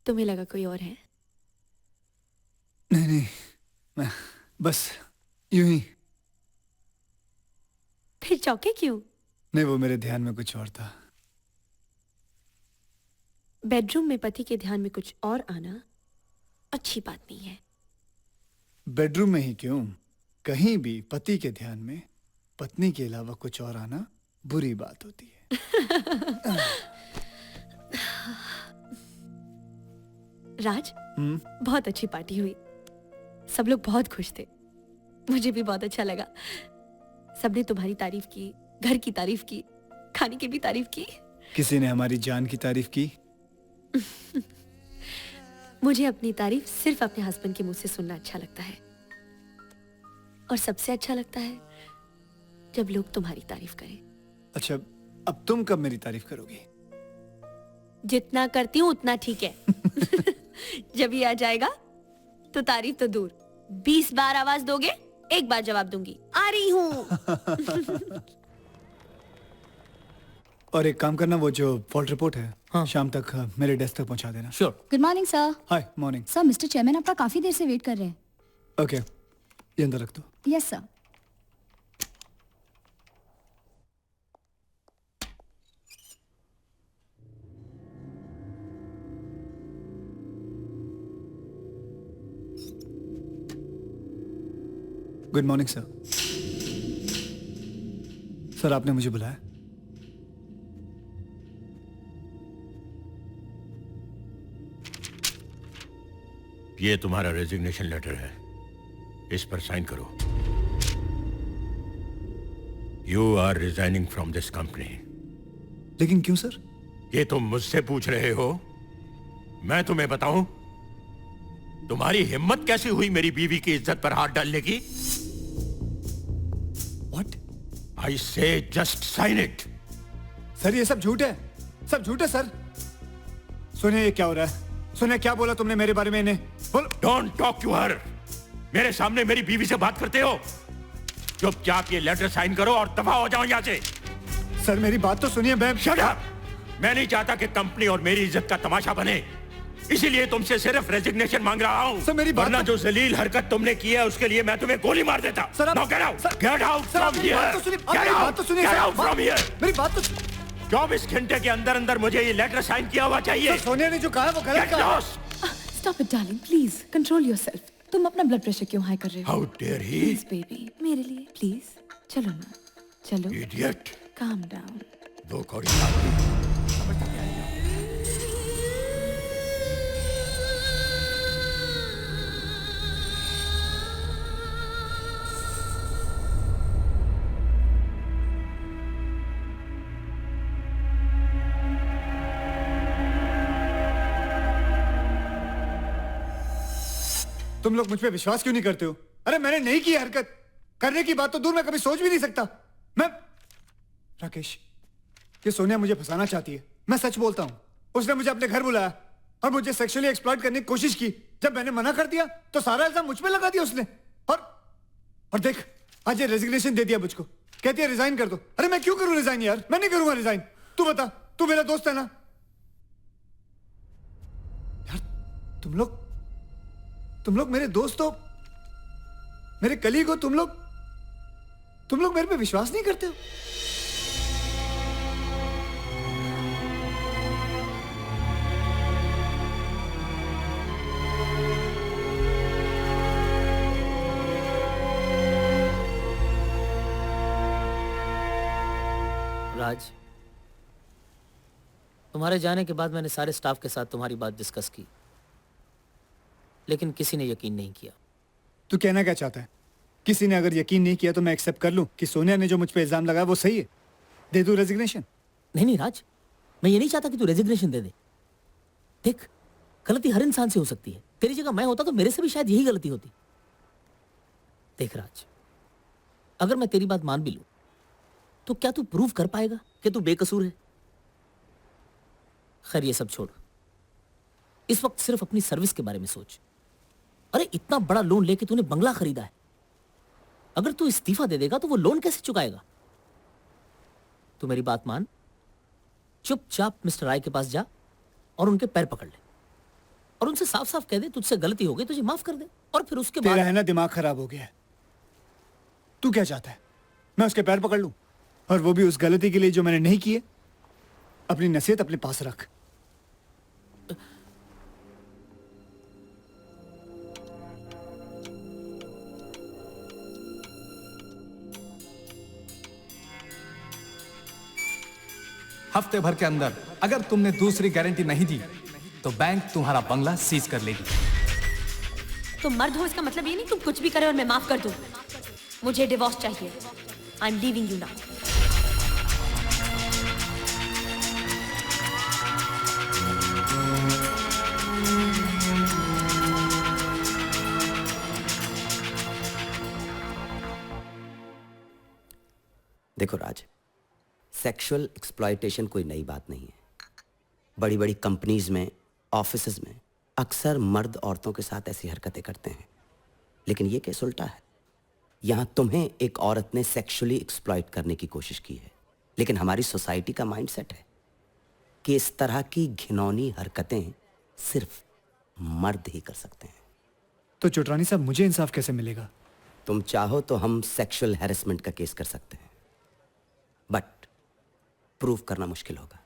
तुम्हें लगा कोई और है? नहीं नहीं, मैं बस यूं ही। फिर चौंके क्यों? नहीं, वो मेरे ध्यान में कुछ और था। बेडरूम में पति के ध्यान में कुछ और आना अच्छी बात नहीं है। बेडरूम में ही क्यों, कहीं भी पति के ध्यान में पत्नी के अलावा कुछ और आना बुरी बात होती है। राज, बहुत अच्छी पार्टी हुई। सब लोग बहुत खुश थे। मुझे भी बहुत अच्छा लगा। सबने तुम्हारी तारीफ की, घर की तारीफ की, खाने की भी तारीफ की। किसी ने हमारी जान की तारीफ की। मुझे अपनी तारीफ सिर्फ अपने हस्बैंड के मुंह से सुनना अच्छा लगता है, और सबसे अच्छा लगता है जब लोग तुम्हारी तारीफ करें। अच्छा, अब तुम कब मेरी तारीफ करोगी? जितना करती हूँ उतना ठीक है। जब ये आ जाएगा तो तारीफ तो दूर, 20 बार आवाज दोगे, एक बार जवाब दूंगी, आ रही हूँ। और एक काम करना, वो जो फॉल्ट रिपोर्ट है, हाँ, शाम तक मेरे डेस्क तक पहुंचा देना। Sure. Good morning sir. Hi, morning sir, mister chairman आपका काफी देर से वेट कर रहे हैं। ओके, ये अंदर रख दो। Yes sir. Good morning sir. Sir, आपने मुझे बुलाया? ये तुम्हारा रेजिग्नेशन लेटर है, इस पर साइन करो। You are resigning from this company. लेकिन क्यों सर? ये तुम मुझसे पूछ रहे हो, मैं तुम्हें बताऊं? तुम्हारी हिम्मत कैसी हुई मेरी बीवी की इज्जत पर हाथ डालने की? What? I say just sign it. Sir, ये सब झूठ है, सब झूठ है सर। सुनिए, ये क्या हो रहा है? सुनिए, क्या बोला तुमने मेरे बारे में इन्हें? बोलो। Don't talk to her. मेरे सामने मेरी बीवी से बात करते हो? चुपचाप ये लेटर साइन करो और दफा हो जाओ यहाँ से। सर, मेरी बात तो सुनिए। Shut up! मैं नहीं चाहता कि कंपनी और मेरी इज्जत का तमाशा बने, इसीलिए तुमसे सिर्फ रेजिग्नेशन मांग रहा हूँ। सर, मेरी बात वरना जो जलील हरकत तुमने की है उसके लिए मैं तुम्हें गोली मार देता। Sir, Now get out! Get out from here! Get out from here! मेरी बात तो 24 घंटे के अंदर अंदर मुझे ये लेटर साइन किया हुआ चाहिए। सोनिया ने जो कहा है वो गलत कहा है। Stop it darling, please control yourself. तुम अपना ब्लड प्रेशर क्यों हाई कर रहे हो? How dare he? Please baby, मेरे लिए प्लीज। चलो ना, चलो। Idiot! Calm down. 2 कौड़ी समझ तक आएगा। तुम लोग मुझ पे विश्वास क्यों नहीं करते हो? अरे, मैंने नहीं की हरकत, करने की बात तो दूर, मैं कभी सोच भी नहीं सकता। मैं राकेश, ये सोनिया मुझे फंसाना चाहती है। मैं सच बोलता हूं, उसने मुझे अपने घर बुलाया और मुझे सेक्सुअली एक्सप्लॉइट करने की कोशिश की। जब मैंने मना कर दिया तो सारा इल्जाम मुझ पे लगा दिया उसने। और देख, आज ये रेजिग्नेशन दे दिया मुझको, कहती है रिजाइन कर दो। अरे, मैं क्यों करूं रिजाइन यार? मैं नहीं करूंगा रिजाइन। तू बता, तू मेरा दोस्त है ना यार? तुम लोग मेरे दोस्त हो, मेरे कलीग हो। तुम लोग मेरे पे विश्वास नहीं करते हो। राज, तुम्हारे जाने के बाद मैंने सारे स्टाफ के साथ तुम्हारी बात डिस्कस की, लेकिन किसी ने यकीन नहीं किया। तू कहना क्या चाहता है? किसी ने अगर यकीन नहीं किया तो मैं एक्सेप्ट कर लूं कि सोनिया ने जो मुझ पे इल्जाम लगाया वो सही है, दे दूं रेजिग्नेशन? नहीं नहीं राज, मैं ये नहीं चाहता कि तू रेजिग्नेशन दे दे। देख, गलती हर इंसान से हो सकती है। तेरी जगह मैं होता तो मेरे से भी शायद यही गलती होती। देख राज, अगर मैं तेरी बात मान भी लूं तो क्या तू प्रूव कर पाएगा कि तू बेकसूर है? खैर, ये सब छोड़, इस वक्त सिर्फ अपनी सर्विस के बारे में सोच। अरे, इतना बड़ा लोन लेके तूने बंगला खरीदा है, अगर तू इस्तीफा दे देगा तो वो लोन कैसे चुकाएगा? तू मेरी बात मान, चुपचाप मिस्टर राय के पास जा और उनके पैर पकड़ ले और उनसे साफ साफ कह दे तुझसे गलती हो गई, तुझे माफ कर दे, और फिर उसके तेरा बाद है ना दिमाग खराब हो गया है। तू क्या चाहता है, मैं उसके पैर पकड़ लूं, और वो भी उस गलती के लिए जो मैंने नहीं की है? अपनी नसीहत अपने पास रख। हफ्ते भर के अंदर अगर तुमने दूसरी गारंटी नहीं दी तो बैंक तुम्हारा बंगला सीज कर लेगी। तुम मर्द हो इसका मतलब ये नहीं तुम कुछ भी करे और मैं माफ कर दूं। मुझे डिवोर्स चाहिए। I am leaving you now. देखो राज, सेक्सुअल एक्सप्लॉयटेशन कोई नई बात नहीं है। बड़ी बड़ी कंपनीज में, ऑफिसेज में अक्सर मर्द औरतों के साथ ऐसी हरकतें करते हैं, लेकिन ये केस उल्टा है। यहां तुम्हें एक औरत ने सेक्सुअली एक्सप्लॉयट करने की कोशिश की है, लेकिन हमारी सोसाइटी का माइंडसेट है कि इस तरह की घिनौनी हरकतें सिर्फ मर्द ही कर सकते हैं। तो चोटरानी साहब, मुझे इंसाफ कैसे मिलेगा? तुम चाहो तो हम सेक्सुअल हैरेसमेंट का केस कर सकते हैं, बट प्रूव करना मुश्किल होगा।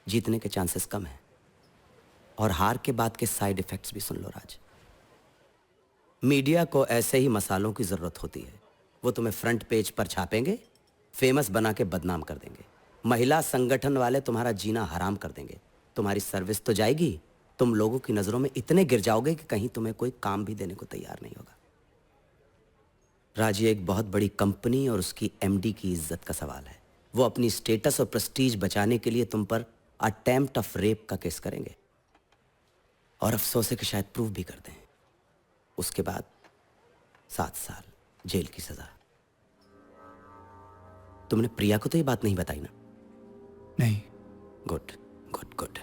जीतने के चांसेस कम हैं, और हार के बाद के साइड इफेक्ट्स भी सुन लो राज। मीडिया को ऐसे ही मसालों की जरूरत होती है। वो तुम्हें फ्रंट पेज पर छापेंगे, फेमस बना के बदनाम कर देंगे। महिला संगठन वाले तुम्हारा जीना हराम कर देंगे। तुम्हारी सर्विस तो जाएगी, तुम लोगों की नजरों में इतने गिर जाओगे कि कहीं तुम्हें कोई काम भी देने को तैयार नहीं होगा। राज, ये एक बहुत बड़ी कंपनी और उसकी एमडी की इज्जत का सवाल है। वो अपनी स्टेटस और प्रेस्टीज बचाने के लिए तुम पर अटेम्प्ट ऑफ रेप का केस करेंगे, और अफसोस है कि शायद प्रूव भी कर दें। उसके बाद 7 साल जेल की सजा। तुमने प्रिया को तो ये बात नहीं बताई ना? नहीं। Good good good.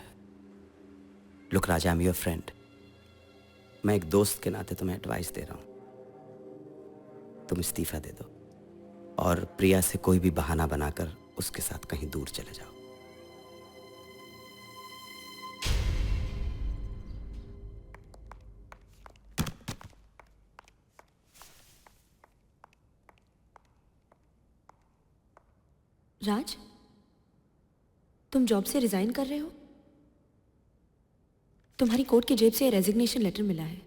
Look Raja, I am your friend. मैं एक दोस्त के नाते तुम्हें एडवाइस दे रहा हूं। तुम इस्तीफा दे दो और प्रिया से कोई भी बहाना बनाकर उसके साथ कहीं दूर चले जाओ। राज, तुम जॉब से रिजाइन कर रहे हो? तुम्हारी कोर्ट की जेब से रेजिग्नेशन लेटर मिला है।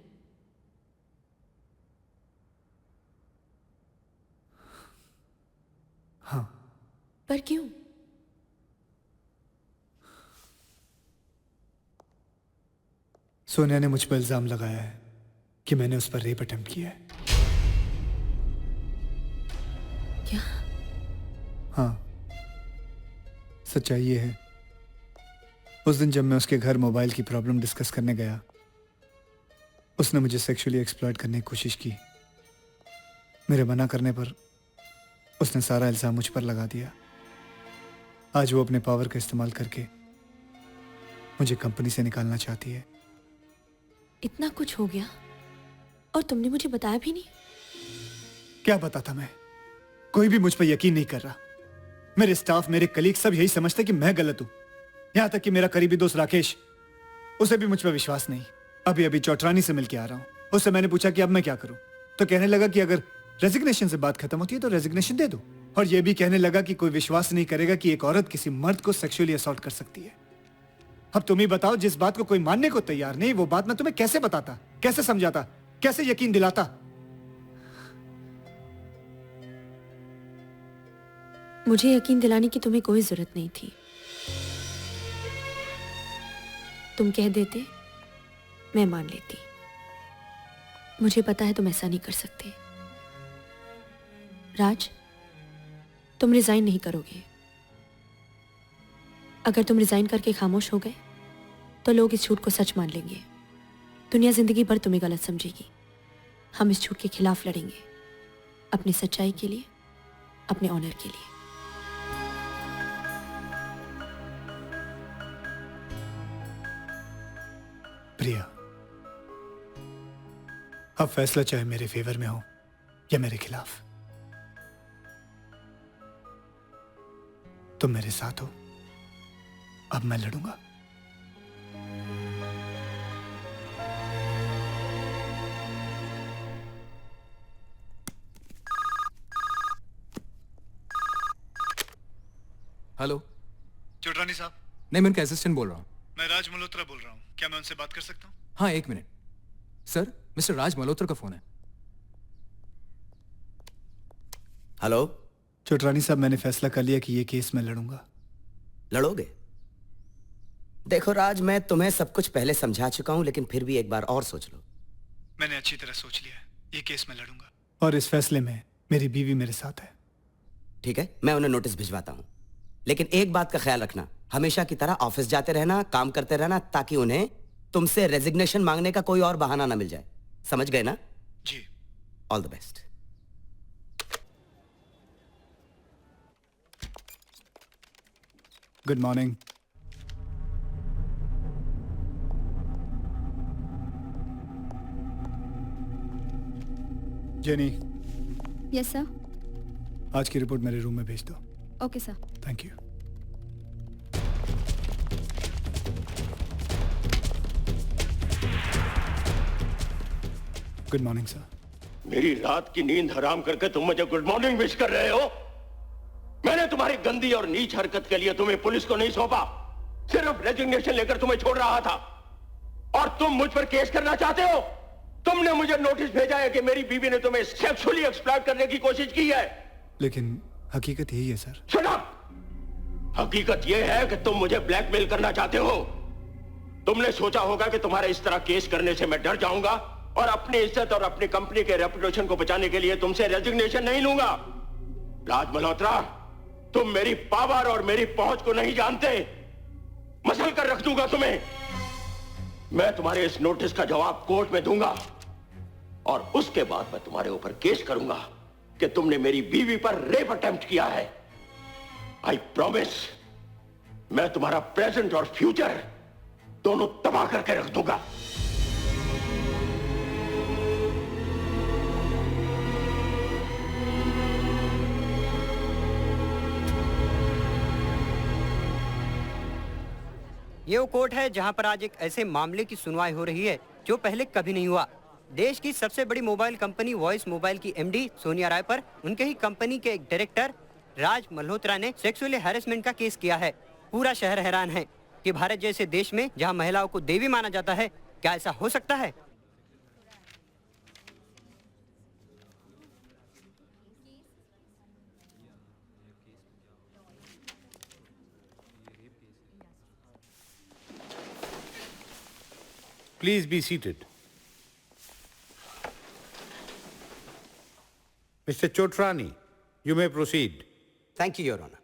हाँ। पर क्यों? सोनिया ने मुझ पर इल्जाम लगाया है कि मैंने उस पर रेप अटेम्प्ट किया है। क्या? हाँ, सच्चाई ये है, उस दिन जब मैं उसके घर मोबाइल की प्रॉब्लम डिस्कस करने गया, उसने मुझे सेक्सुअली एक्सप्लॉइट करने की कोशिश की। मेरे मना करने पर उसने सारा इल्जाम मुझ पर लगा दिया। आज वो अपने पावर का इस्तेमाल करके मुझे कंपनी से निकालना चाहती है। इतना कुछ हो गया और तुमने मुझे बताया भी नहीं? क्या बताता मैं? कोई भी मुझ पर यकीन नहीं कर रहा। मेरे स्टाफ, मेरे कलीग सब यही समझते कि मैं गलत हूं। यहां तक कि मेरा करीबी दोस्त राकेश, उसे भी मुझ पर विश्वास नहीं। अभी अभी चौटरानी से मिलके आ रहा हूं। उससे मैंने पूछा कि अब मैं क्या करूं, तो कहने लगा कि अगर रेजिग्नेशन से बात खत्म होती है तो रेजिग्नेशन दे दो। और यह भी कहने लगा कि कोई विश्वास नहीं करेगा कि एक औरत किसी मर्द को सेक्सुअली असॉल्ट कर सकती है। अब तुम ही बताओ, जिस बात को कोई मानने को तैयार नहीं, वो बात मैं तुम्हें कैसे बताता, कैसे समझाता, कैसे यकीन दिलाता? मुझे यकीन दिलाने की तुम्हें कोई जरूरत नहीं थी। तुम कह देते, मैं मान लेती। मुझे पता है तुम ऐसा नहीं कर सकते। राज, तुम रिजाइन नहीं करोगे। अगर तुम रिजाइन करके खामोश हो गए तो लोग इस झूठ को सच मान लेंगे। दुनिया जिंदगी भर तुम्हें गलत समझेगी। हम इस झूठ के खिलाफ लड़ेंगे, अपनी सच्चाई के लिए, अपने ऑनर के लिए। प्रिया, अब फैसला चाहे मेरे फेवर में हो या मेरे खिलाफ, तुम मेरे साथ हो। अब मैं लड़ूंगा। हेलो। चोटरानी साहब, नहीं, मैं उनका असिस्टेंट बोल रहा हूँ। मैं राज मल्होत्रा बोल रहा हूँ। क्या मैं उनसे बात कर सकता हूँ? हाँ, एक minute. Sir, mister Raj Malhotra का फोन है। हेलो। चोटरानी साहब, मैंने फैसला कर लिया कि ये केस मैं लड़ूंगा। लड़ोगे? देखो राज, मैं तुम्हें सब कुछ पहले समझा चुका हूं, लेकिन फिर भी एक बार और सोच लो। मैंने अच्छी तरह सोच लिया है, ये केस मैं लड़ूंगा और इस फैसले में मेरी बीवी मेरे साथ है। ठीक है, मैं उन्हें नोटिस भिजवाता हूं, लेकिन एक बात का ख्याल रखना, हमेशा की तरह ऑफिस जाते रहना, काम करते रहना, ताकि उन्हें तुमसे रेजिग्नेशन मांगने का कोई और बहाना ना मिल जाए। समझ गए ना? जी। All the best. Good morning. Jenny, yes sir. आज की रिपोर्ट मेरे रूम में भेज दो। Okay sir. Thank you. Good morning sir. मेरी रात की नींद हराम करके तुम मुझे गुड मॉर्निंग विश कर रहे हो? मैंने तुम्हारी गंदी और नीच हरकत के लिए तुम्हें पुलिस को नहीं सौंपा, सिर्फ रेजिग्नेशन लेकर तुम्हें छोड़ रहा था। और तुम मुझ पर केस करना चाहते हो? तुमने मुझे नोटिस भेजा है कि मेरी बीवी ने तुम्हें सेक्सुअली एक्सप्लॉइट करने की कोशिश की है। लेकिन हकीकत यही है सर। Shut up! हकीकत यह है कि तुम मुझे ब्लैकमेल करना चाहते हो। तुमने सोचा होगा कि तुम्हारे इस तरह केस करने से मैं डर जाऊंगा और अपनी इज्जत और अपनी कंपनी के रेपुटेशन को बचाने के लिए तुमसे रेजिग्नेशन नहीं लूंगा। राज मल्होत्रा, तुम मेरी पावर और मेरी पहुंच को नहीं जानते। मसल कर रख दूंगा तुम्हें। मैं तुम्हारे इस नोटिस का जवाब कोर्ट में दूंगा और उसके बाद मैं तुम्हारे ऊपर केस करूंगा कि तुमने मेरी बीवी पर रेप अटेम्प्ट किया है। आई प्रॉमिस, मैं तुम्हारा प्रेजेंट और फ्यूचर दोनों तबाह करके रख दूंगा। ये वो कोर्ट है जहां पर आज एक ऐसे मामले की सुनवाई हो रही है जो पहले कभी नहीं हुआ। देश की सबसे बड़ी मोबाइल कंपनी वॉइस मोबाइल की एमडी सोनिया राय पर उनके ही कंपनी के एक डायरेक्टर राज मल्होत्रा ने सेक्सुअली हैरेसमेंट का केस किया है। पूरा शहर हैरान है कि भारत जैसे देश में जहां महिलाओं को देवी माना जाता है, क्या ऐसा हो सकता है? Please be seated. Mr. Chotrani, you may proceed. Thank you your honour.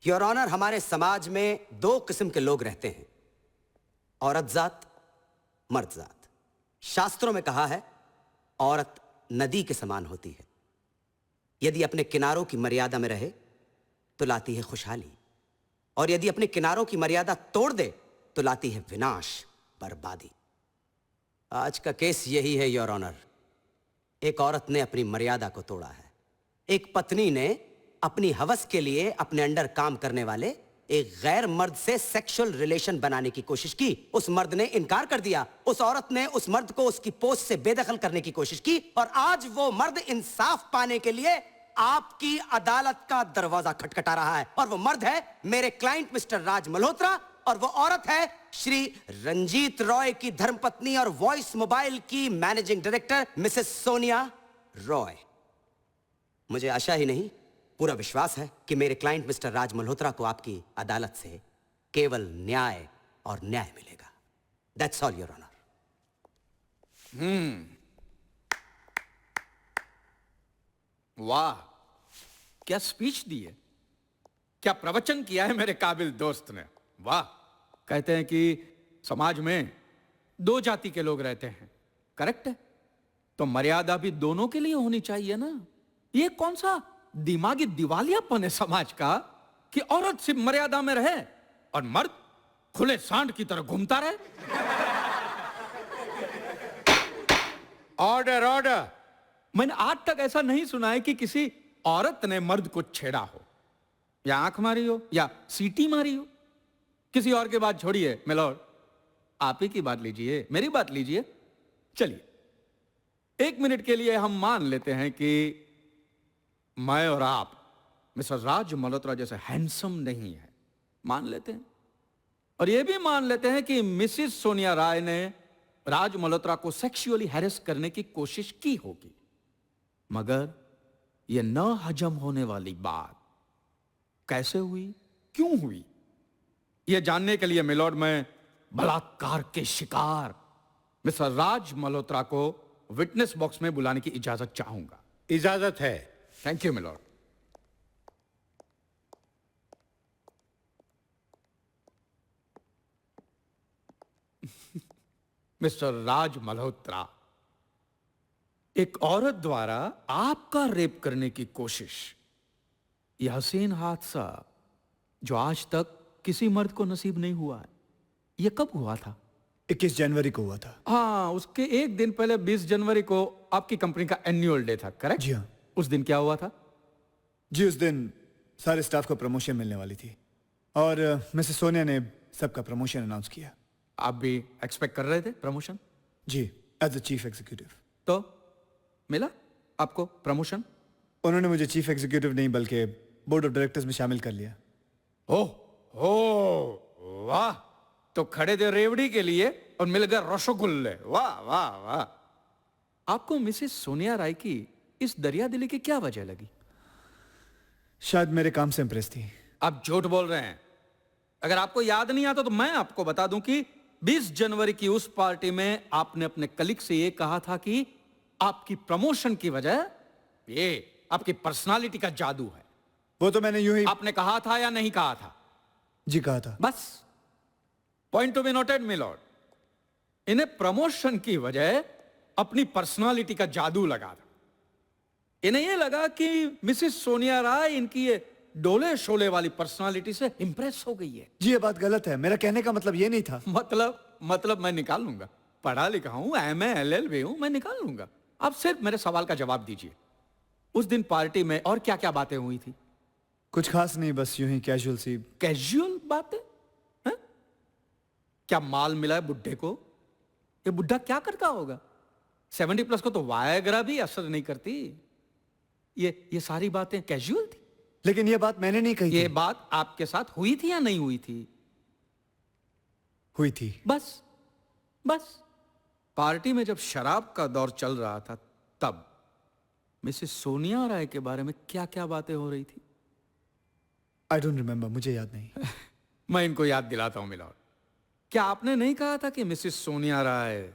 Your honour, हमारे समाज में दो किस्म के लोग रहते हैं, औरत जात, मर्द जात। शास्त्रों में कहा है औरत नदी के समान होती है, यदि अपने किनारों की मर्यादा में रहे तो लाती है खुशहाली, और यदि अपने किनारों की मर्यादा तोड़ दे तो लाती है विनाश, बर्बादी। आज का केस यही है योर ऑनर। एक औरत ने अपनी मर्यादा को तोड़ा है। एक पत्नी ने अपनी हवस के लिए अपने अंडर काम करने वाले एक गैर मर्द से सेक्सुअल रिलेशन बनाने की कोशिश की। उस मर्द ने इनकार कर दिया। उस औरत ने उस मर्द को उसकी पोस्ट से बेदखल करने की कोशिश की, और आज वो मर्द इंसाफ पाने के लिए आपकी अदालत का दरवाजा खटखटा रहा है। और वो मर्द है मेरे क्लाइंट मिस्टर राज मल्होत्रा, और वो औरत है श्री रंजीत रॉय की धर्मपत्नी और वॉइस मोबाइल की managing director Mrs Sonia Roy. मुझे आशा ही नहीं, पूरा विश्वास है कि मेरे क्लाइंट मिस्टर राज मल्होत्रा को आपकी अदालत से केवल न्याय और न्याय मिलेगा। That's all your honour. वाह, क्या स्पीच दी है, क्या प्रवचन किया है मेरे काबिल दोस्त ने। वाह। कहते हैं कि समाज में दो जाति के लोग रहते हैं, करेक्ट है? तो मर्यादा भी दोनों के लिए होनी चाहिए ना। ये कौन सा दिमागी दिवालियापन है समाज का कि औरत सिर्फ मर्यादा में रहे और मर्द खुले सांड की तरह घूमता रहे। Order, order. मैंने आज तक ऐसा नहीं सुना है कि किसी औरत ने मर्द को छेड़ा हो, या आंख मारी हो, या सीटी मारी हो। किसी और के बात छोड़िए मिलोर, आप ही की बात लीजिए, मेरी बात लीजिए। चलिए 1 मिनट के लिए हम मान लेते हैं कि मैं और आप मिस्टर राज मल्होत्रा जैसे हैंडसम नहीं है, मान लेते हैं। और यह भी मान लेते हैं कि मिसिस सोनिया राय ने राज मल्होत्रा को सेक्सुअली हैरेस करने की कोशिश की होगी, मगर यह न हजम होने वाली बात कैसे हुई, क्यों हुई, यह जानने के लिए मिलॉर्ड मैं बलात्कार के शिकार मिस्टर राज मल्होत्रा को विटनेस बॉक्स में बुलाने की इजाजत चाहूंगा। इजाजत है। Thank you milord. Mister Raj Malhotra, एक औरत द्वारा आपका रेप करने की कोशिश, यह हसीन हादसा जो आज तक किसी मर्द को नसीब नहीं हुआ है, यह कब हुआ था? 21 जनवरी को हुआ था। हाँ, उसके एक दिन पहले 20 जनवरी को आपकी कंपनी का एनुअल डे था, करेक्ट? जी हाँ। उस दिन क्या हुआ था? जी, उस दिन सारे स्टाफ को प्रमोशन मिलने वाली थी और मिसेस सोनिया ने सबका प्रमोशन अनाउंस किया। आप भी एक्सपेक्ट कर रहे थे प्रमोशन? जी, एज अ चीफ एग्जीक्यूटिव। तो मिला आपको प्रमोशन? उन्होंने मुझे चीफ एग्जीक्यूटिव नहीं बल्कि बोर्ड ऑफ डायरेक्टर्स में शामिल कर लिया। ओह वाह, तो खड़े थे रेवड़ी के लिए और मिल गए रसगुल्ले। वाह वाह वाह। आपको मिसेस सोनिया राय की इस दरिया दिली की क्या वजह लगी? शायद मेरे काम से इंप्रेस थी। आप झूठ बोल रहे हैं। अगर आपको याद नहीं आता तो मैं आपको बता दूं कि 20 जनवरी की उस पार्टी में आपने अपने कलीग से यह कहा था कि आपकी प्रमोशन की वजह ये आपकी पर्सनालिटी का जादू है। वो तो मैंने यूं ही। आपने कहा था या नहीं कहा था? जी कहा था। बस, point to be noted milord. इन्हें प्रमोशन की वजह अपनी पर्सनालिटी का जादू लगा था। इन्हें यह लगा कि मिसेस सोनिया राय इनकी ये डोले शोले वाली पर्सनालिटी से इंप्रेस हो गई है। जी, ये बात गलत है। मेरा कहने का मतलब ये नहीं था। मतलब मैं निकाल लूंगा। पढ़ा लिखा हूं, MA LLB हूं, मैं निकाल लूंगा। आप सिर्फ मेरे सवाल का जवाब दीजिए। उस दिन पार्टी में और क्या क्या बातें हुई थी? कुछ खास नहीं, बस यूं ही कैजुअल सी। कैजुअल बातें? हैं? क्या माल मिला है बुड्ढे को? ये बुड्ढा क्या करता होगा? 70 प्लस को तो वायग्रा भी असर नहीं करती। ये सारी बातें कैजुअल थी। लेकिन ये बात मैंने नहीं कही थी। ये बात आपके साथ हुई थी या नहीं हुई थी? हुई थी। बस पार्टी में जब शराब का दौर चल रहा था तब मिसेस सोनिया राय के बारे में क्या क्या बातें हो रही थी? आई डोंट रिमेंबर, मुझे याद नहीं। मैं इनको याद दिलाता हूं मिलॉर्ड। क्या आपने नहीं कहा था कि मिसेस सोनिया राय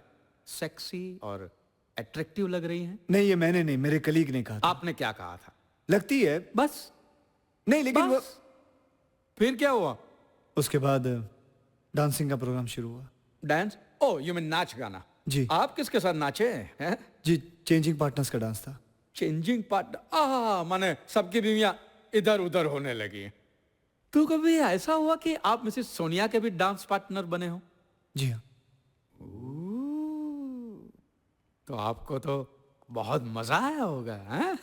सेक्सी और अट्रैक्टिव लग रही हैं? नहीं, ये मैंने नहीं, मेरे कलीग ने कहा था। आपने क्या कहा था? लगती है। बस? नहीं, लेकिन वो। फिर क्या हुआ? उसके बाद डांसिंग का प्रोग्राम शुरू हुआ। डांस? ओ, यू मीन नाच गाना? जी। आप किसके साथ नाचे हैं? जी, चेंजिंग पार्टनर्स का डांस था। Changing partner? माने सबकी बीवियां इधर उधर होने लगी। तो कभी ऐसा हुआ कि आप मिसेस सोनिया के भी डांस पार्टनर बने हो? जी हाँ। तो आपको तो बहुत मजा आया होगा, हैं?